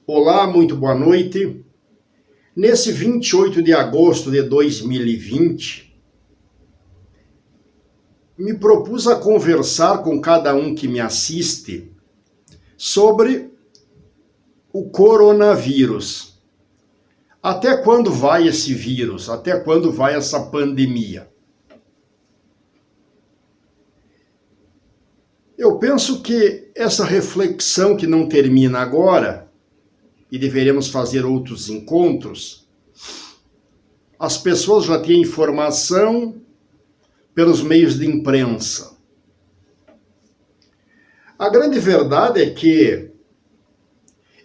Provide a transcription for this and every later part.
Olá, muito boa noite. Nesse 28 de agosto de 2020, me propus a conversar com cada um que me assiste sobre o coronavírus. Até quando vai esse vírus? Até quando vai essa pandemia? Eu penso que essa reflexão que não termina agora, e deveremos fazer outros encontros, as pessoas já têm informação pelos meios de imprensa. A grande verdade é que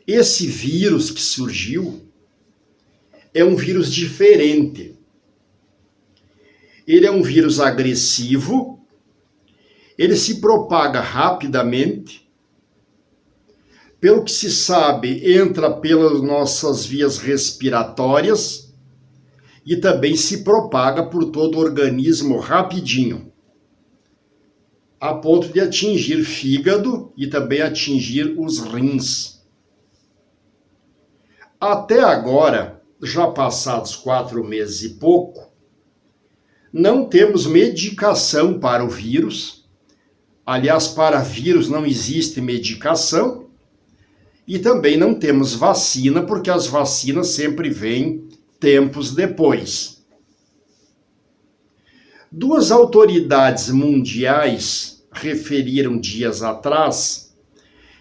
esse vírus que surgiu é um vírus diferente. Ele é um vírus agressivo, ele se propaga rapidamente. Pelo que se sabe, entra pelas nossas vias respiratórias e também se propaga por todo o organismo rapidinho, a ponto de atingir fígado e também atingir os rins. Até agora, já passados 4 meses e pouco, não temos medicação para o vírus. Aliás, para vírus não existe medicação. E também não temos vacina, porque as vacinas sempre vêm tempos depois. 2 autoridades mundiais referiram dias atrás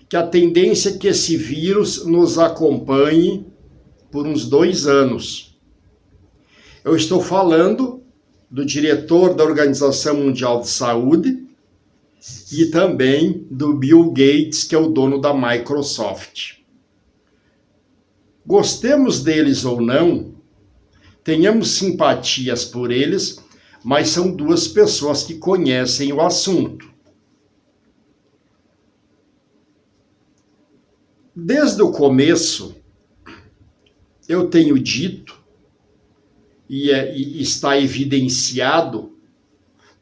que a tendência é que esse vírus nos acompanhe por uns 2 anos. Eu estou falando do diretor da Organização Mundial de Saúde, e também do Bill Gates, que é o dono da Microsoft. Gostemos deles ou não, tenhamos simpatias por eles, mas são 2 pessoas que conhecem o assunto. Desde o começo, eu tenho dito, e está evidenciado,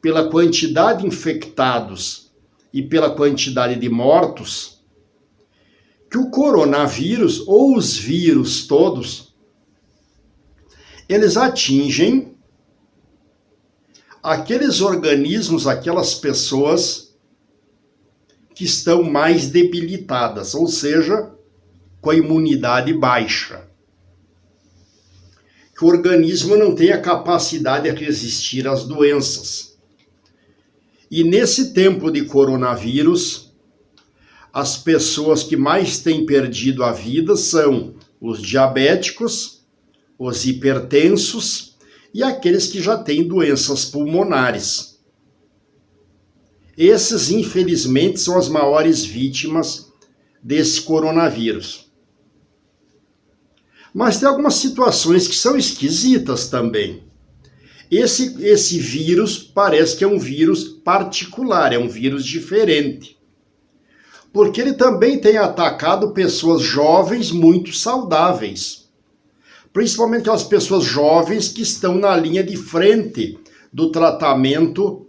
pela quantidade de infectados e pela quantidade de mortos, que o coronavírus, ou os vírus todos, eles atingem aqueles organismos, aquelas pessoas que estão mais debilitadas, ou seja, com a imunidade baixa. Que o organismo não tem a capacidade de resistir às doenças. E nesse tempo de coronavírus, as pessoas que mais têm perdido a vida são os diabéticos, os hipertensos e aqueles que já têm doenças pulmonares. Esses, infelizmente, são as maiores vítimas desse coronavírus. Mas tem algumas situações que são esquisitas também. Esse vírus parece que é um vírus particular, é um vírus diferente. Porque ele também tem atacado pessoas jovens muito saudáveis. Principalmente aquelas pessoas jovens que estão na linha de frente do tratamento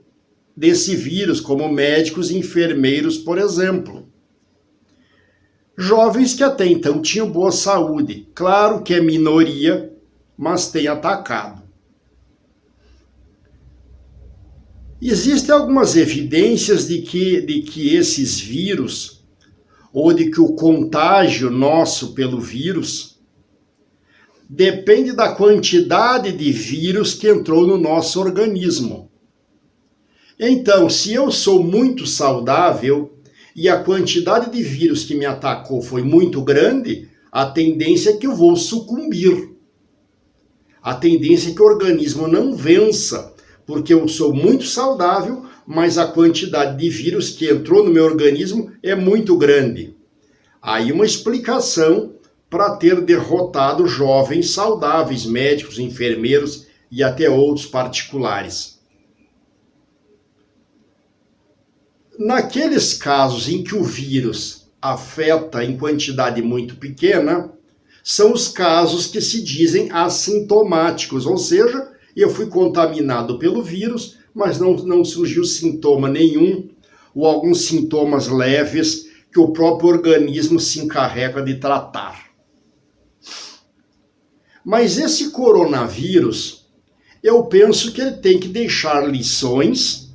desse vírus, como médicos e enfermeiros, por exemplo. Jovens que até então tinham boa saúde. Claro que é minoria, mas tem atacado. Existem algumas evidências de que esses vírus, ou de que o contágio nosso pelo vírus, depende da quantidade de vírus que entrou no nosso organismo. Então, se eu sou muito saudável e a quantidade de vírus que me atacou foi muito grande, a tendência é que eu vou sucumbir. A tendência é que o organismo não vença, porque eu sou muito saudável, mas a quantidade de vírus que entrou no meu organismo é muito grande. Aí uma explicação para ter derrotado jovens saudáveis, médicos, enfermeiros e até outros particulares. Naqueles casos em que o vírus afeta em quantidade muito pequena, são os casos que se dizem assintomáticos, ou seja, eu fui contaminado pelo vírus, mas não surgiu sintoma nenhum, ou alguns sintomas leves que o próprio organismo se encarrega de tratar. Mas esse coronavírus, eu penso que ele tem que deixar lições,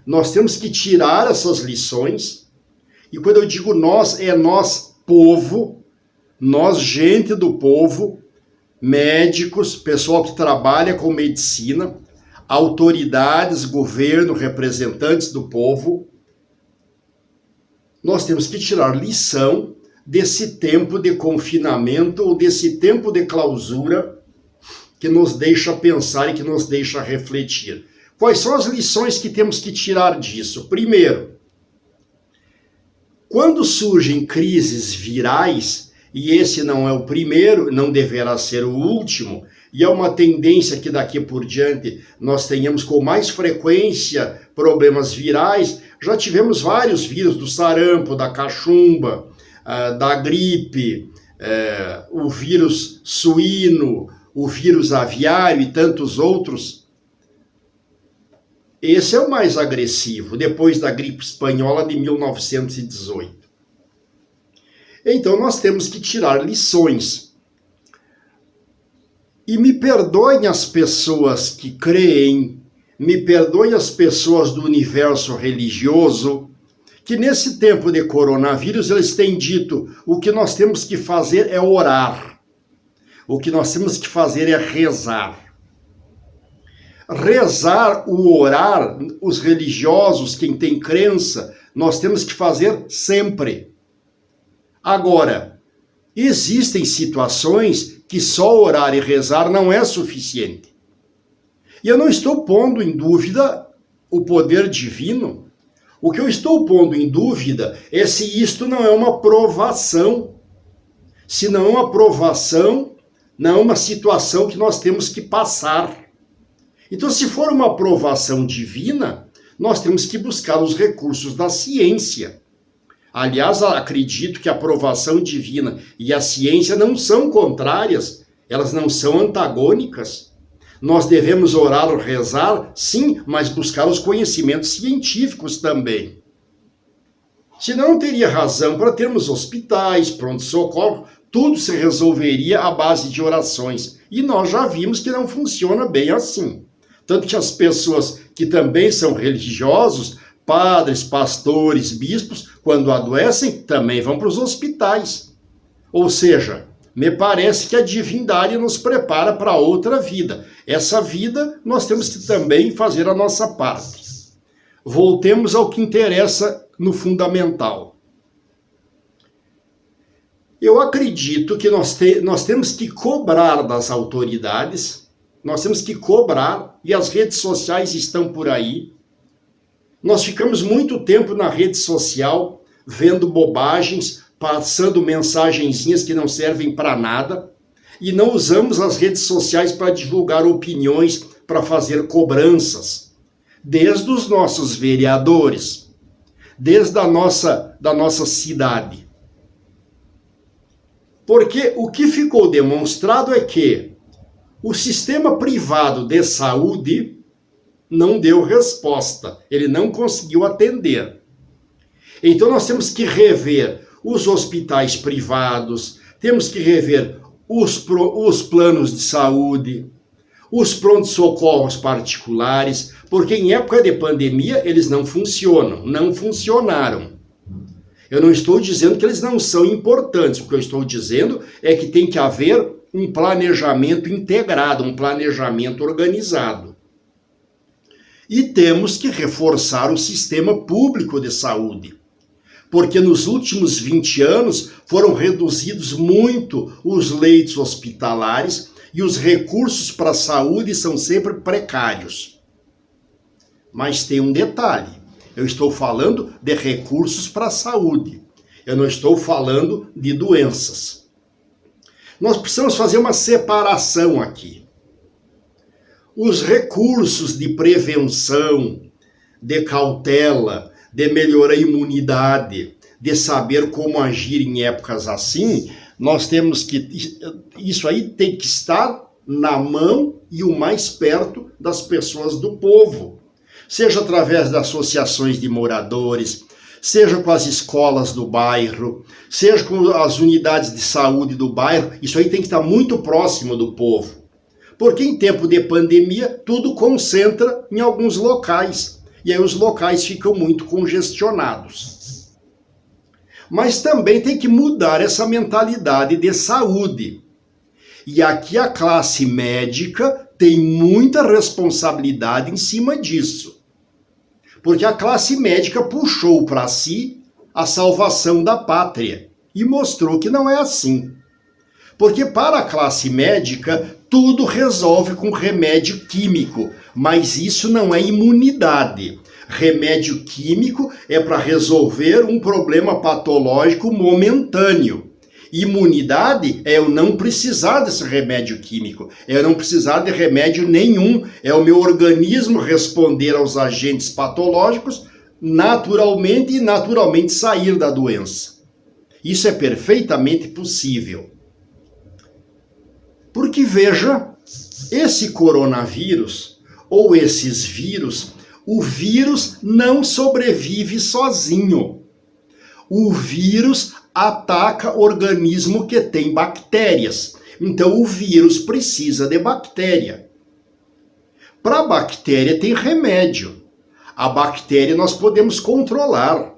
nós temos que tirar essas lições, e quando eu digo nós, é nós, povo, nós, gente do povo, médicos, pessoal que trabalha com medicina, autoridades, governo, representantes do povo, nós temos que tirar lição desse tempo de confinamento ou desse tempo de clausura que nos deixa pensar e que nos deixa refletir. Quais são as lições que temos que tirar disso? Primeiro, quando surgem crises virais, e esse não é o primeiro, não deverá ser o último, e é uma tendência que daqui por diante nós tenhamos com mais frequência problemas virais. Já tivemos vários vírus, do sarampo, da cachumba, da gripe, o vírus suíno, o vírus aviário e tantos outros. Esse é o mais agressivo, depois da gripe espanhola de 1918. Então nós temos que tirar lições. E me perdoem as pessoas que creem, me perdoem as pessoas do universo religioso, que nesse tempo de coronavírus eles têm dito: o que nós temos que fazer é orar, o que nós temos que fazer é rezar. Rezar, o orar, os religiosos, quem tem crença, nós temos que fazer sempre. Agora, existem situações que só orar e rezar não é suficiente. E eu não estou pondo em dúvida o poder divino. O que eu estou pondo em dúvida é se isto não é uma provação. Se não é uma provação, não é uma situação que nós temos que passar. Então, se for uma provação divina, nós temos que buscar os recursos da ciência. Aliás, acredito que a provação divina e a ciência não são contrárias, elas não são antagônicas. Nós devemos orar ou rezar, sim, mas buscar os conhecimentos científicos também. Senão não teria razão para termos hospitais, pronto-socorro, tudo se resolveria à base de orações. E nós já vimos que não funciona bem assim. Tanto que as pessoas que também são religiosos, padres, pastores, bispos, quando adoecem, também vão para os hospitais. Ou seja, me parece que a divindade nos prepara para outra vida. Essa vida, nós temos que também fazer a nossa parte. Voltemos ao que interessa no fundamental. Eu acredito que nós temos que cobrar das autoridades, nós temos que cobrar, e as redes sociais estão por aí. Nós ficamos muito tempo na rede social, vendo bobagens, passando mensagenzinhas que não servem para nada, e não usamos as redes sociais para divulgar opiniões, para fazer cobranças, desde os nossos vereadores, desde da nossa cidade. Porque o que ficou demonstrado é que o sistema privado de saúde não deu resposta, ele não conseguiu atender. Então nós temos que rever os hospitais privados, temos que rever os planos de saúde, os pronto-socorros particulares, porque em época de pandemia eles não funcionam, não funcionaram. Eu não estou dizendo que eles não são importantes, o que eu estou dizendo é que tem que haver um planejamento integrado, um planejamento organizado. E temos que reforçar o sistema público de saúde, porque nos últimos 20 anos foram reduzidos muito os leitos hospitalares e os recursos para a saúde são sempre precários. Mas tem um detalhe, eu estou falando de recursos para a saúde, eu não estou falando de doenças. Nós precisamos fazer uma separação aqui. Os recursos de prevenção, de cautela, de melhorar a imunidade, de saber como agir em épocas assim, nós temos que... Isso aí tem que estar na mão e o mais perto das pessoas do povo. Seja através das associações de moradores, seja com as escolas do bairro, seja com as unidades de saúde do bairro. Isso aí tem que estar muito próximo do povo. Porque em tempo de pandemia, tudo concentra em alguns locais. E aí os locais ficam muito congestionados. Mas também tem que mudar essa mentalidade de saúde. E aqui a classe médica tem muita responsabilidade em cima disso. Porque a classe médica puxou para si a salvação da pátria e mostrou que não é assim. Porque para a classe médica, tudo resolve com remédio químico, mas isso não é imunidade. Remédio químico é para resolver um problema patológico momentâneo. Imunidade é eu não precisar desse remédio químico, é eu não precisar de remédio nenhum, é o meu organismo responder aos agentes patológicos naturalmente e naturalmente sair da doença. Isso é perfeitamente possível. Porque veja, esse coronavírus ou esses vírus, o vírus não sobrevive sozinho. O vírus ataca organismo que tem bactérias. Então o vírus precisa de bactéria. Para a bactéria tem remédio. A bactéria nós podemos controlar.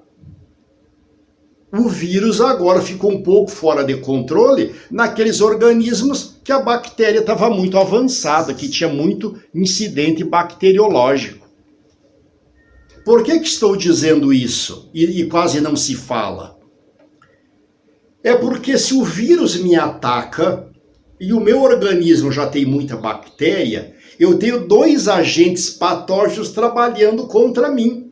O vírus agora ficou um pouco fora de controle naqueles organismos que a bactéria estava muito avançada, que tinha muito incidente bacteriológico. Por que estou dizendo isso e quase não se fala? É porque se o vírus me ataca e o meu organismo já tem muita bactéria, eu tenho dois agentes patógenos trabalhando contra mim.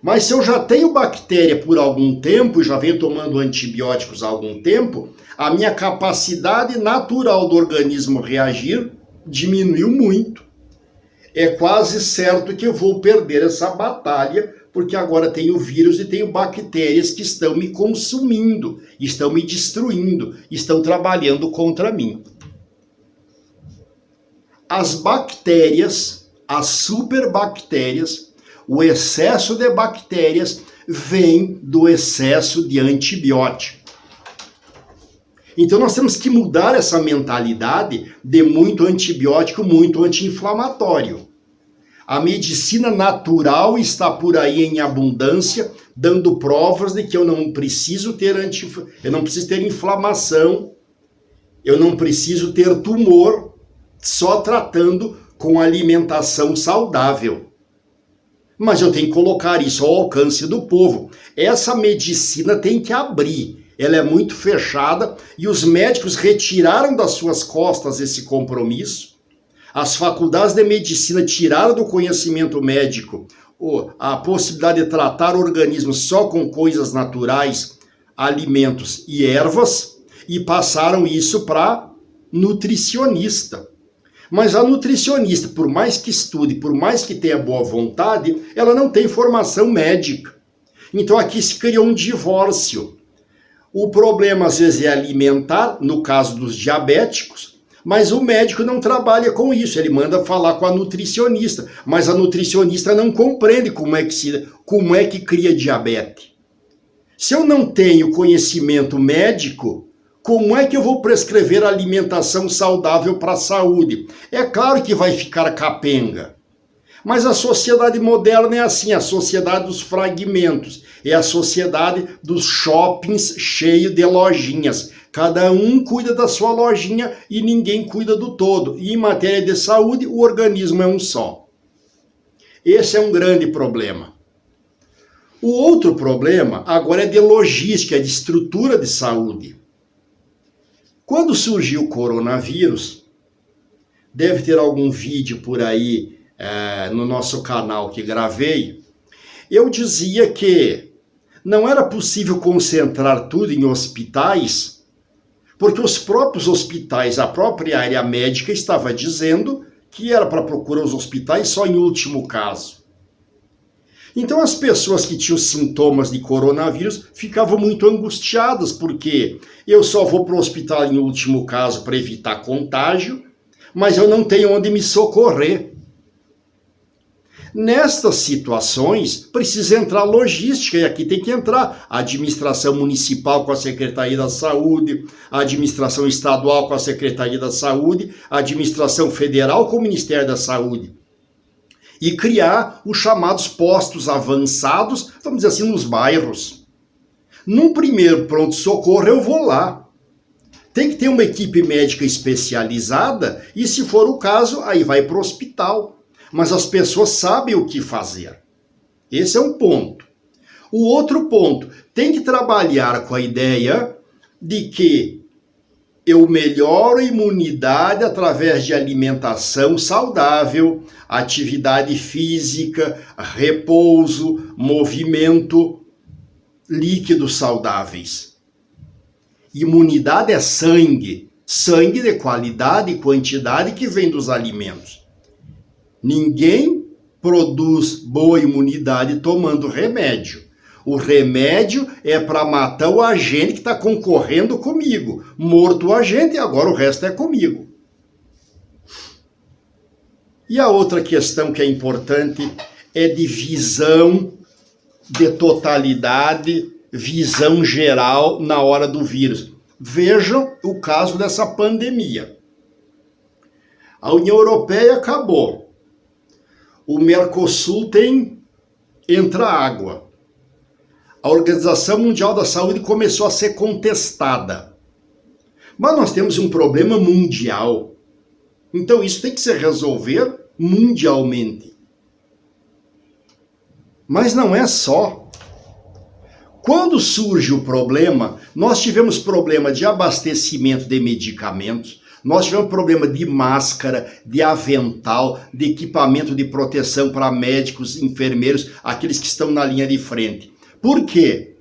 Mas se eu já tenho bactéria por algum tempo e já venho tomando antibióticos há algum tempo, a minha capacidade natural do organismo reagir diminuiu muito. É quase certo que eu vou perder essa batalha, porque agora tenho vírus e tenho bactérias que estão me consumindo, estão me destruindo, estão trabalhando contra mim. As bactérias, as superbactérias, o excesso de bactérias vem do excesso de antibiótico. Então nós temos que mudar essa mentalidade de muito antibiótico, muito anti-inflamatório. A medicina natural está por aí em abundância, dando provas de que eu não preciso ter inflamação, eu não preciso ter tumor, só tratando com alimentação saudável. Mas eu tenho que colocar isso ao alcance do povo. Essa medicina tem que abrir. Ela é muito fechada e os médicos retiraram das suas costas esse compromisso. As faculdades de medicina tiraram do conhecimento médico a possibilidade de tratar organismos só com coisas naturais, alimentos e ervas, e passaram isso para nutricionista. Mas a nutricionista, por mais que estude, por mais que tenha boa vontade, ela não tem formação médica. Então aqui se criou um divórcio. O problema às vezes é alimentar, no caso dos diabéticos, mas o médico não trabalha com isso, ele manda falar com a nutricionista, mas a nutricionista não compreende como é que cria diabetes. Se eu não tenho conhecimento médico, como é que eu vou prescrever alimentação saudável para a saúde? É claro que vai ficar capenga. Mas a sociedade moderna é assim, a sociedade dos fragmentos, é a sociedade dos shoppings cheios de lojinhas. Cada um cuida da sua lojinha e ninguém cuida do todo. E em matéria de saúde, o organismo é um só. Esse é um grande problema. O outro problema agora é de logística, de estrutura de saúde. Quando surgiu o coronavírus, deve ter algum vídeo por aí no nosso canal que gravei, eu dizia que não era possível concentrar tudo em hospitais, porque os próprios hospitais, a própria área médica estava dizendo que era para procurar os hospitais só em último caso. Então as pessoas que tinham sintomas de coronavírus ficavam muito angustiadas, porque eu só vou para o hospital em último caso para evitar contágio, mas eu não tenho onde me socorrer. Nestas situações, precisa entrar logística, e aqui tem que entrar a administração municipal com a Secretaria da Saúde, a administração estadual com a Secretaria da Saúde, a administração federal com o Ministério da Saúde. E criar os chamados postos avançados, vamos dizer assim, nos bairros. Num primeiro pronto-socorro eu vou lá. Tem que ter uma equipe médica especializada e, se for o caso, aí vai para o hospital. Mas as pessoas sabem o que fazer. Esse é um ponto. O outro ponto, tem que trabalhar com a ideia de que eu melhoro a imunidade através de alimentação saudável, atividade física, repouso, movimento, líquidos saudáveis. Imunidade é sangue, sangue de qualidade e quantidade que vem dos alimentos. Ninguém produz boa imunidade tomando remédio. O remédio é para matar o agente que está concorrendo comigo. Morto o agente, agora o resto é comigo. E a outra questão que é importante é de visão de totalidade, visão geral na hora do vírus. Vejam o caso dessa pandemia. A União Europeia acabou. O Mercosul entra água. A Organização Mundial da Saúde começou a ser contestada. Mas nós temos um problema mundial. Então isso tem que se resolver mundialmente. Mas não é só. Quando surge o problema, nós tivemos problema de abastecimento de medicamentos, nós tivemos problema de máscara, de avental, de equipamento de proteção para médicos, enfermeiros, aqueles que estão na linha de frente. Por quê?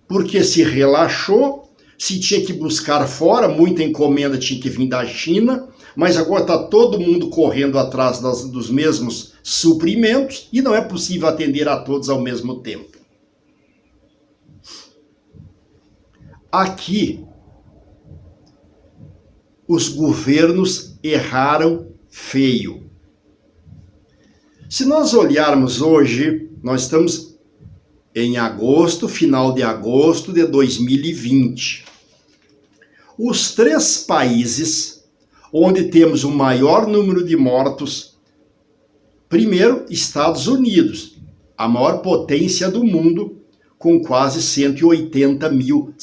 Porque se relaxou, se tinha que buscar fora, muita encomenda tinha que vir da China, mas agora está todo mundo correndo atrás dos mesmos suprimentos e não é possível atender a todos ao mesmo tempo. Aqui, os governos erraram feio. Se nós olharmos hoje, nós estamos em agosto, final de agosto de 2020. Os 3 países onde temos o maior número de mortos, primeiro, Estados Unidos, a maior potência do mundo, com quase 180 mil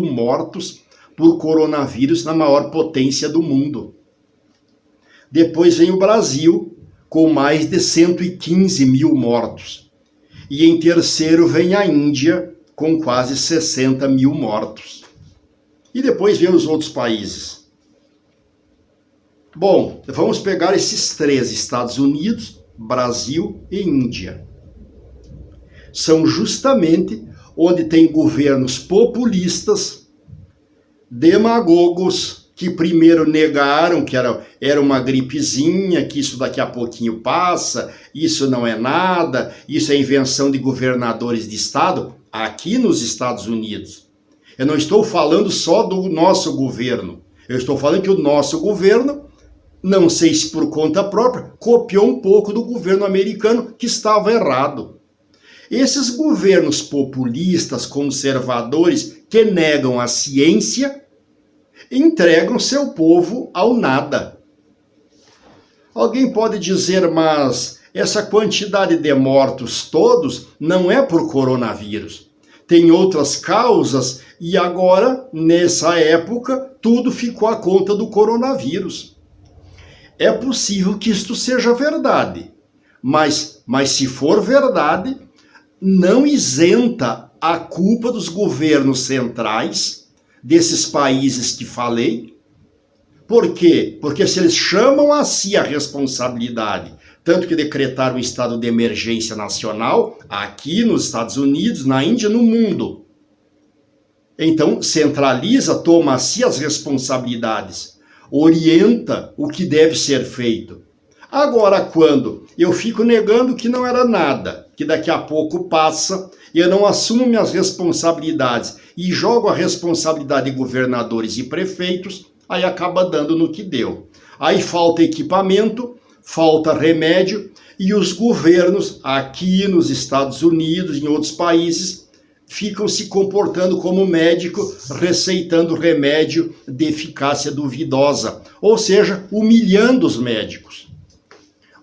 mortos por coronavírus na maior potência do mundo. Depois vem o Brasil, com mais de 115 mil mortos. E em terceiro vem a Índia, com quase 60 mil mortos. E depois vem os outros países. Bom, vamos pegar esses 3, Estados Unidos, Brasil e Índia. São justamente onde tem governos populistas, demagogos, que primeiro negaram que era uma gripezinha, que isso daqui a pouquinho passa, isso não é nada, isso é invenção de governadores de estado, aqui nos Estados Unidos. Eu não estou falando só do nosso governo, eu estou falando que o nosso governo, não sei se por conta própria, copiou um pouco do governo americano que estava errado. Esses governos populistas, conservadores, que negam a ciência, entregam seu povo ao nada. Alguém pode dizer, mas essa quantidade de mortos todos não é por coronavírus. Tem outras causas e agora, nessa época, tudo ficou à conta do coronavírus. É possível que isto seja verdade, mas se for verdade, não isenta a culpa dos governos centrais, desses países que falei. Por quê? Porque se eles chamam a si a responsabilidade, tanto que decretaram um estado de emergência nacional, aqui nos Estados Unidos, na Índia, no mundo. Então, centraliza, toma a si as responsabilidades, orienta o que deve ser feito. Agora, quando eu fico negando que não era nada, que daqui a pouco passa, e eu não assumo minhas responsabilidades e jogo a responsabilidade de governadores e prefeitos, aí acaba dando no que deu. Aí falta equipamento, falta remédio e os governos aqui nos Estados Unidos, em outros países, ficam se comportando como médico, receitando remédio de eficácia duvidosa, ou seja, humilhando os médicos.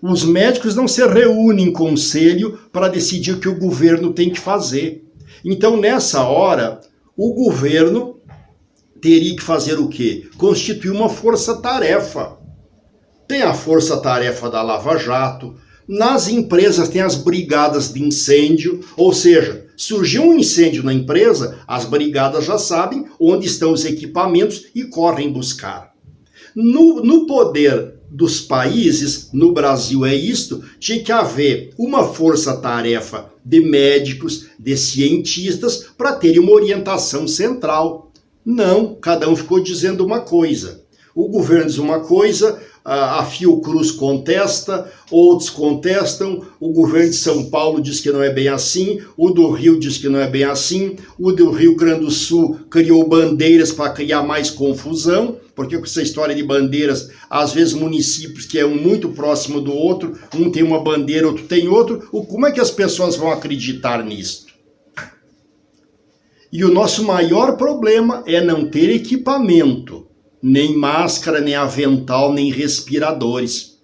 Os médicos não se reúnem em conselho para decidir o que o governo tem que fazer. Então, nessa hora, o governo teria que fazer o quê? Constituir uma força-tarefa. Tem a força-tarefa da Lava Jato, nas empresas tem as brigadas de incêndio, ou seja, surgiu um incêndio na empresa, as brigadas já sabem onde estão os equipamentos e correm buscar. No poder dos países, no Brasil é isto, tinha que haver uma força-tarefa de médicos, de cientistas, para terem uma orientação central. Não, cada um ficou dizendo uma coisa. O governo diz uma coisa, a Fiocruz contesta, outros contestam, o governo de São Paulo diz que não é bem assim, o do Rio diz que não é bem assim, o do Rio Grande do Sul criou bandeiras para criar mais confusão, porque com essa história de bandeiras, às vezes municípios que é um muito próximo do outro, um tem uma bandeira, outro tem outro, como é que as pessoas vão acreditar nisso? E o nosso maior problema é não ter equipamento, nem máscara, nem avental, nem respiradores.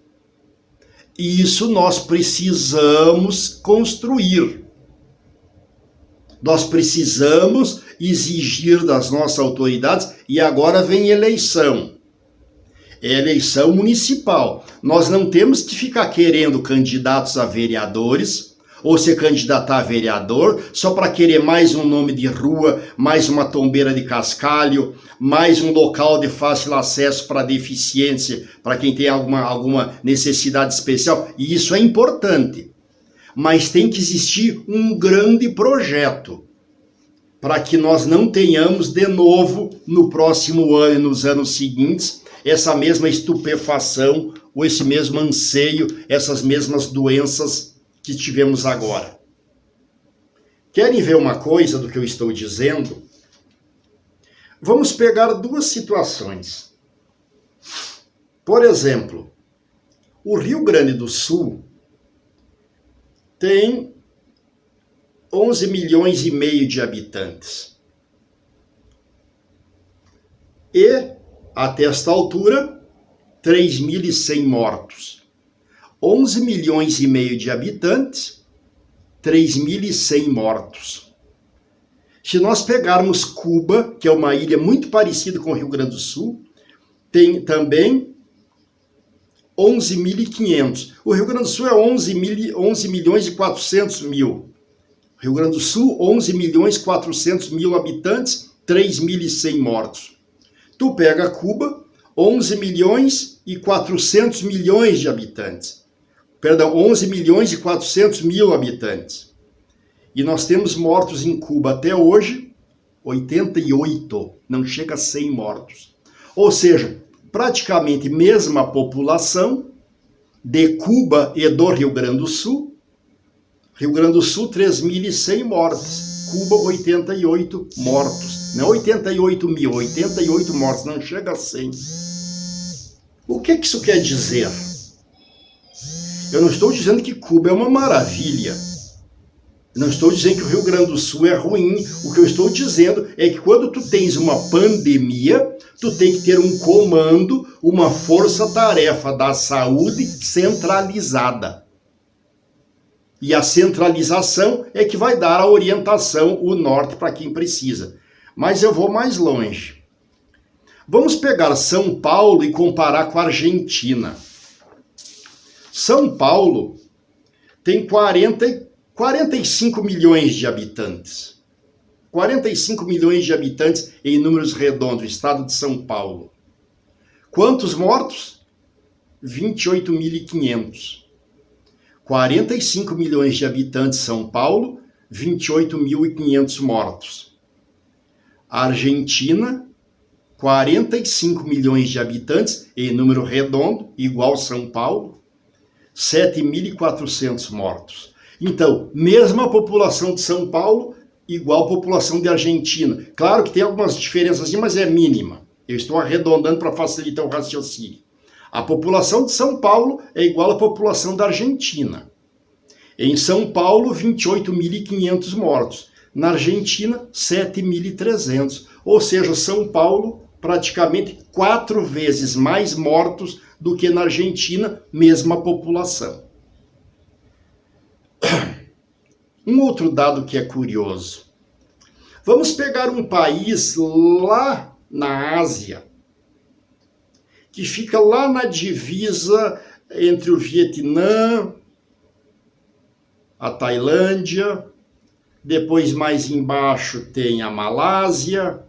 E isso nós precisamos construir. Nós precisamos exigir das nossas autoridades, e agora vem eleição. É eleição municipal. Nós não temos que ficar querendo candidatos a vereadores, ou se candidatar a vereador, só para querer mais um nome de rua, mais uma tombeira de cascalho, mais um local de fácil acesso para deficiência, para quem tem alguma necessidade especial. E isso é importante. Mas tem que existir um grande projeto para que nós não tenhamos de novo, no próximo ano e nos anos seguintes, essa mesma estupefação, ou esse mesmo anseio, essas mesmas doenças que tivemos agora. Querem ver uma coisa do que eu estou dizendo? Vamos pegar duas situações. Por exemplo, o Rio Grande do Sul tem 11 milhões e meio de habitantes. E, até esta altura, 3.100 mortos. 11 milhões e meio de habitantes, 3.100 mortos. Se nós pegarmos Cuba, que é uma ilha muito parecida com o Rio Grande do Sul, tem também 11.500. O Rio Grande do Sul é 11 milhões e 400 mil. Rio Grande do Sul, 11 milhões e 400 mil habitantes, 3.100 mortos. Tu pega Cuba, 11 milhões e 400 milhões de habitantes. Perdão, 11 milhões e 400 mil habitantes. E nós temos mortos em Cuba até hoje, 88, não chega a 100 mortos. Ou seja, praticamente mesma população de Cuba e do Rio Grande do Sul. Rio Grande do Sul, 3.100 mortos. Cuba, 88 mortos. Não 88 mil, 88 mortos, não chega a 100. O que isso quer dizer? Eu não estou dizendo que Cuba é uma maravilha. Eu não estou dizendo que o Rio Grande do Sul é ruim. O que eu estou dizendo é que quando tu tens uma pandemia, tu tem que ter um comando, uma força-tarefa da saúde centralizada. E a centralização é que vai dar a orientação, o norte para quem precisa. Mas eu vou mais longe. Vamos pegar São Paulo e comparar com a Argentina. São Paulo tem 45 milhões de habitantes. 45 milhões de habitantes em números redondos, o estado de São Paulo. Quantos mortos? 28.500. 45 milhões de habitantes São Paulo, 28.500 mortos. A Argentina, 45 milhões de habitantes em número redondo, igual São Paulo, 7.400 mortos. Então, mesma população de São Paulo, igual população de Argentina. Claro que tem algumas diferenças, mas é mínima. Eu estou arredondando para facilitar o raciocínio. A população de São Paulo é igual à população da Argentina. Em São Paulo, 28.500 mortos. Na Argentina, 7.300. Ou seja, São Paulo praticamente 4 vezes mais mortos do que na Argentina, mesma população. Um outro dado que é curioso. Vamos pegar um país lá na Ásia, que fica lá na divisa entre o Vietnã, a Tailândia, depois mais embaixo tem a Malásia,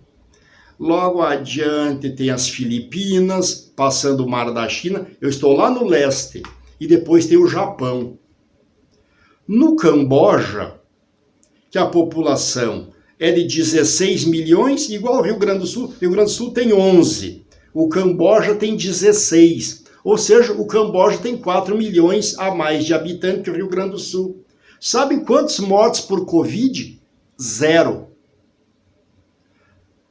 logo adiante tem as Filipinas, passando o Mar da China. Eu estou lá no leste, e depois tem o Japão. No Camboja, que a população é de 16 milhões, igual ao Rio Grande do Sul. Rio Grande do Sul tem 11, o Camboja tem 16. Ou seja, o Camboja tem 4 milhões a mais de habitantes que o Rio Grande do Sul. Sabem quantos mortos por Covid? 0.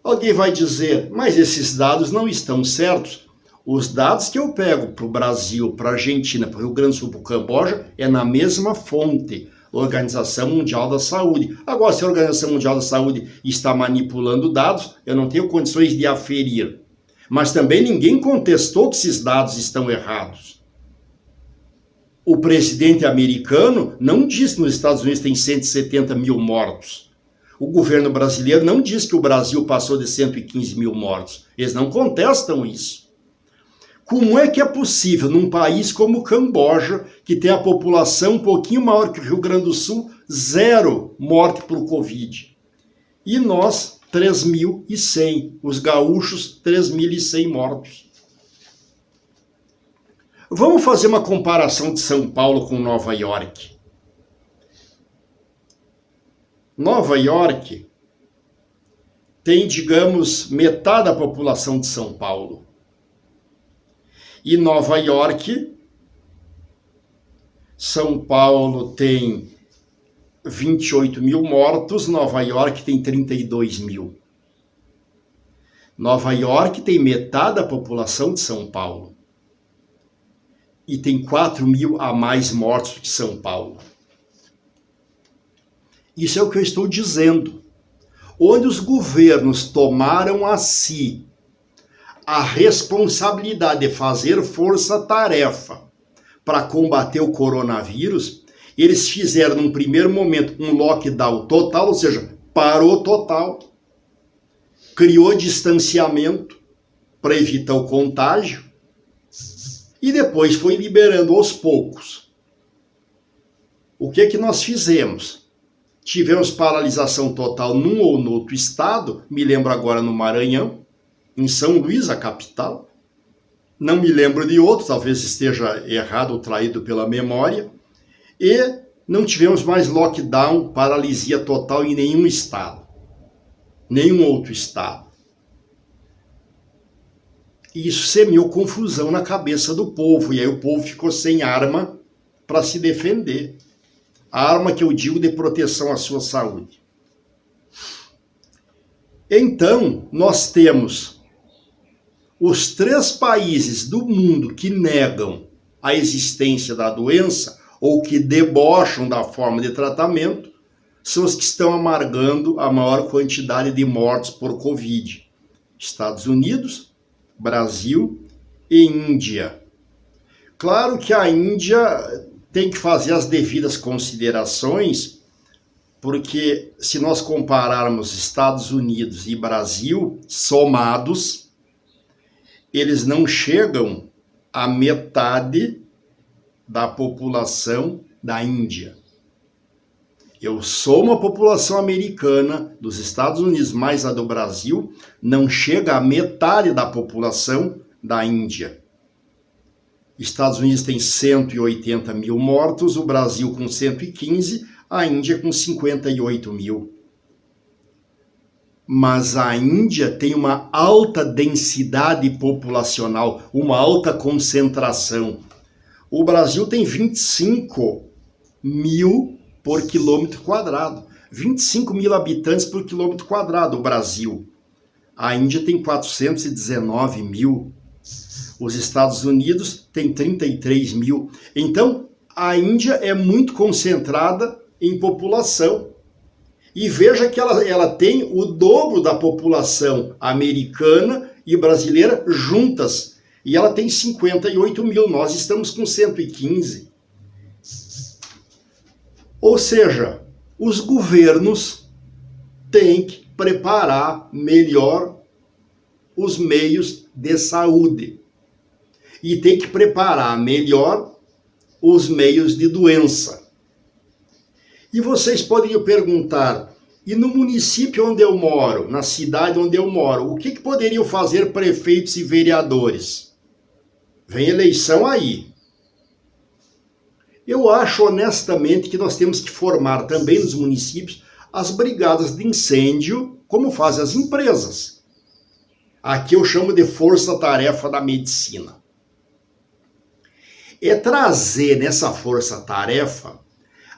Alguém vai dizer, mas esses dados não estão certos. Os dados que eu pego para o Brasil, para a Argentina, para o Rio Grande do Sul, para o Camboja, é na mesma fonte, Organização Mundial da Saúde. Agora, se a Organização Mundial da Saúde está manipulando dados, eu não tenho condições de aferir. Mas também ninguém contestou que esses dados estão errados. O presidente americano não disse que nos Estados Unidos tem 170 mil mortos. O governo brasileiro não diz que o Brasil passou de 115 mil mortos. Eles não contestam isso. Como é que é possível, num país como o Camboja, que tem a população um pouquinho maior que o Rio Grande do Sul, 0 morte por Covid? E nós, 3.100. Os gaúchos, 3.100 mortos. Vamos fazer uma comparação de São Paulo com Nova York. Nova York tem, digamos, metade da população de São Paulo. E Nova York, São Paulo tem 28 mil mortos, Nova York tem 32 mil. Nova York tem metade da população de São Paulo. E tem 4 mil a mais mortos que São Paulo. Isso é o que eu estou dizendo. Onde os governos tomaram a si a responsabilidade de fazer força-tarefa para combater o coronavírus, eles fizeram num primeiro momento um lockdown total, ou seja, parou total, criou distanciamento para evitar o contágio e depois foi liberando aos poucos. O que que nós fizemos? Tivemos paralisação total num ou no outro estado, me lembro agora no Maranhão, em São Luís, a capital. Não me lembro de outro, talvez esteja errado ou traído pela memória. E não tivemos mais lockdown, paralisia total em nenhum estado. Nenhum outro estado. E isso semeou confusão na cabeça do povo. E aí o povo ficou sem arma para se defender. A arma que eu digo de proteção à sua saúde. Então, nós temos os 3 países do mundo que negam a existência da doença ou que debocham da forma de tratamento são os que estão amargando a maior quantidade de mortes por Covid. Estados Unidos, Brasil e Índia. Claro que a Índia tem que fazer as devidas considerações, porque se nós compararmos Estados Unidos e Brasil somados, eles não chegam à metade da população da Índia. Eu sou uma população americana dos Estados Unidos, mais a do Brasil, não chega à metade da população da Índia. Estados Unidos tem 180 mil mortos, o Brasil com 115, a Índia com 58 mil. Mas a Índia tem uma alta densidade populacional, uma alta concentração. O Brasil tem 25 mil por quilômetro quadrado. 25 mil habitantes por quilômetro quadrado, o Brasil. A Índia tem 419 mil. Os Estados Unidos têm 33 mil. Então, a Índia é muito concentrada em população. E veja que ela tem o dobro da população americana e brasileira juntas. E ela tem 58 mil, nós estamos com 115. Ou seja, os governos têm que preparar melhor os meios de saúde. E tem que preparar melhor os meios de doença. E vocês poderiam perguntar, e no município onde eu moro, na cidade onde eu moro, o que poderiam fazer prefeitos e vereadores? Vem eleição aí. Eu acho honestamente que nós temos que formar também nos municípios as brigadas de incêndio, como fazem as empresas. Aqui eu chamo de força-tarefa da medicina. É trazer nessa força-tarefa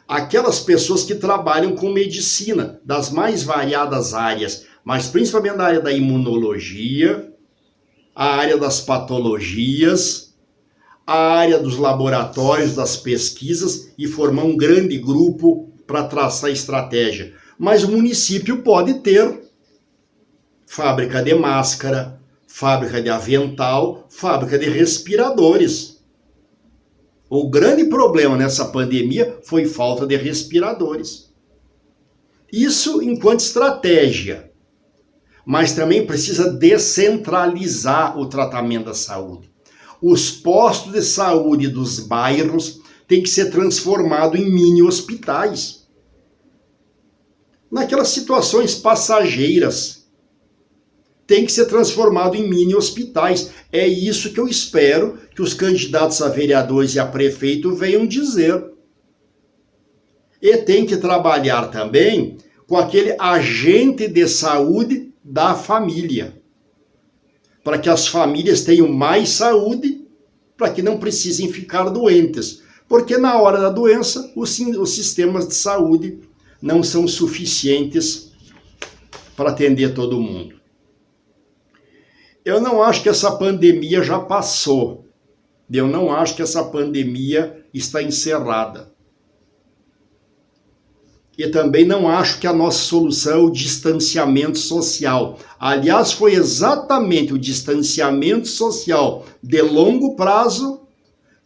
aquelas pessoas que trabalham com medicina, das mais variadas áreas, mas principalmente na área da imunologia, a área das patologias, a área dos laboratórios, das pesquisas, e formar um grande grupo para traçar estratégia. Mas o município pode ter fábrica de máscara, fábrica de avental, fábrica de respiradores. O grande problema nessa pandemia foi falta de respiradores. Isso enquanto estratégia, mas também precisa descentralizar o tratamento da saúde. Os postos de saúde dos bairros têm que ser transformados em mini hospitais. Naquelas situações passageiras, tem que ser transformado em mini hospitais. É isso que eu espero que os candidatos a vereadores e a prefeito venham dizer. E tem que trabalhar também com aquele agente de saúde da família, para que as famílias tenham mais saúde, para que não precisem ficar doentes. Porque na hora da doença, os sistemas de saúde não são suficientes para atender todo mundo. Eu não acho que essa pandemia já passou. Eu não acho que essa pandemia está encerrada. E também não acho que a nossa solução é o distanciamento social. Aliás, foi exatamente o distanciamento social de longo prazo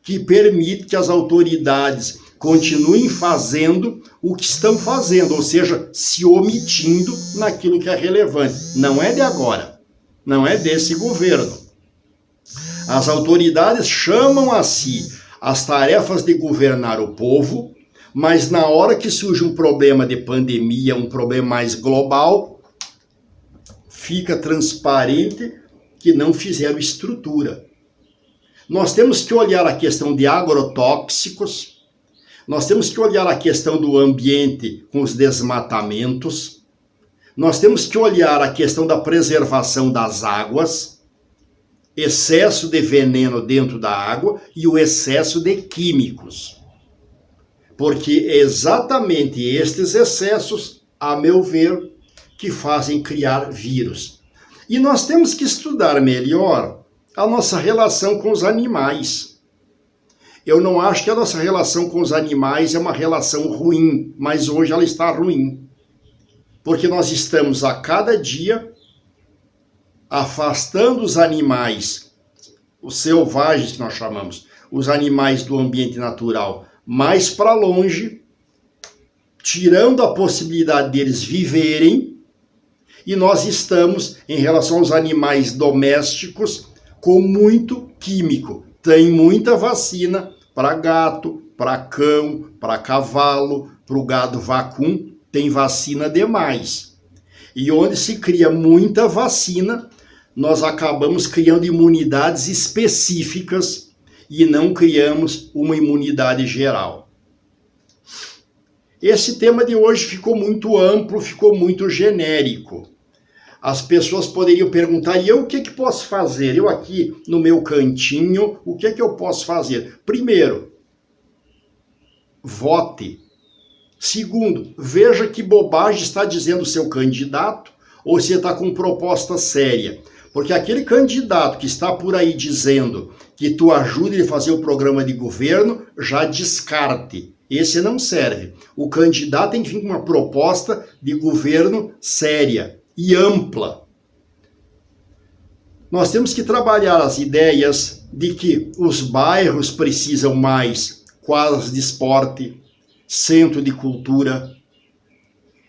que permite que as autoridades continuem fazendo o que estão fazendo, ou seja, se omitindo naquilo que é relevante. Não é de agora. Não é desse governo. As autoridades chamam a si as tarefas de governar o povo, mas na hora que surge um problema de pandemia, um problema mais global, fica transparente que não fizeram estrutura. Nós temos que olhar a questão de agrotóxicos, nós temos que olhar a questão do ambiente com os desmatamentos, nós temos que olhar a questão da preservação das águas, excesso de veneno dentro da água e o excesso de químicos. Porque é exatamente estes excessos, a meu ver, que fazem criar vírus. E nós temos que estudar melhor a nossa relação com os animais. Eu não acho que a nossa relação com os animais é uma relação ruim, mas hoje ela está ruim. Porque nós estamos a cada dia afastando os animais, os selvagens que nós chamamos, os animais do ambiente natural, mais para longe, tirando a possibilidade deles viverem, e nós estamos, em relação aos animais domésticos, com muito químico. Tem muita vacina para gato, para cão, para cavalo, para o gado vacum, tem vacina demais. E onde se cria muita vacina, nós acabamos criando imunidades específicas e não criamos uma imunidade geral. Esse tema de hoje ficou muito amplo, ficou muito genérico. As pessoas poderiam perguntar, e eu o que posso fazer? Eu aqui no meu cantinho, o que eu posso fazer? Primeiro, vote. Segundo, veja que bobagem está dizendo o seu candidato ou se está com proposta séria. Porque aquele candidato que está por aí dizendo que tu ajude ele a fazer o programa de governo, já descarte. Esse não serve. O candidato tem que vir com uma proposta de governo séria e ampla. Nós temos que trabalhar as ideias de que os bairros precisam mais quadras de esporte, centro de cultura,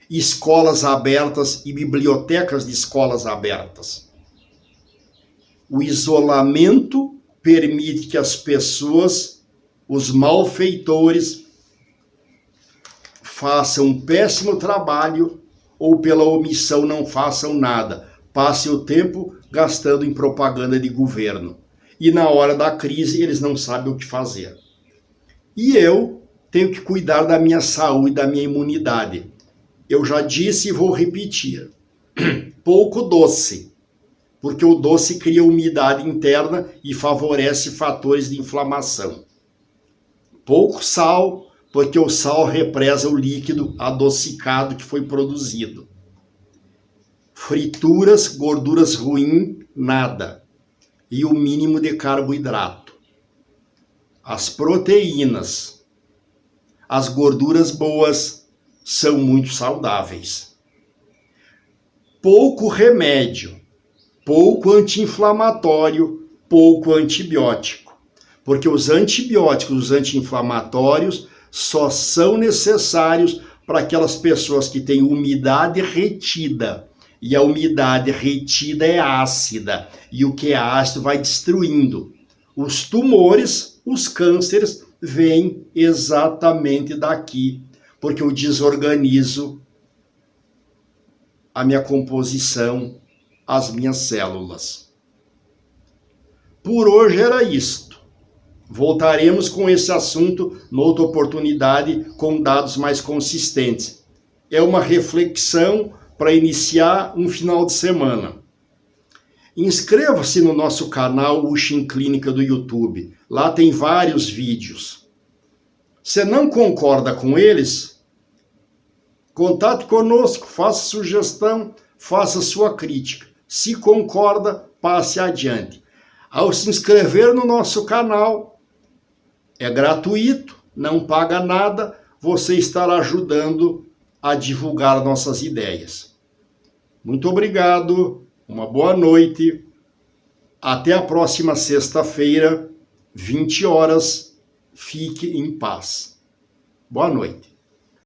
escolas abertas e bibliotecas de escolas abertas. O isolamento permite que as pessoas, os malfeitores, façam um péssimo trabalho ou pela omissão não façam nada. Passem o tempo gastando em propaganda de governo. E na hora da crise eles não sabem o que fazer. E eu tenho que cuidar da minha saúde, da minha imunidade. Eu já disse e vou repetir. Pouco doce, porque o doce cria umidade interna e favorece fatores de inflamação. Pouco sal, porque o sal represa o líquido adocicado que foi produzido. Frituras, gorduras ruins, nada. E o mínimo de carboidrato. As proteínas, as gorduras boas são muito saudáveis. Pouco remédio, pouco anti-inflamatório, pouco antibiótico. Porque os antibióticos, os anti-inflamatórios só são necessários para aquelas pessoas que têm umidade retida. E a umidade retida é ácida. E o que é ácido vai destruindo. Os tumores, os cânceres, vêm exatamente daqui. Porque eu desorganizo a minha composição, as minhas células. Por hoje era isto. Voltaremos com esse assunto noutra oportunidade com dados mais consistentes. É uma reflexão para iniciar um final de semana. Inscreva-se no nosso canal Uxim Clínica do YouTube. Lá tem vários vídeos. Se não concorda com eles, contate conosco, faça sugestão, faça sua crítica. Se concorda, passe adiante. Ao se inscrever no nosso canal, é gratuito, não paga nada, você estará ajudando a divulgar nossas ideias. Muito obrigado, uma boa noite, até a próxima sexta-feira, 20 horas, fique em paz. Boa noite.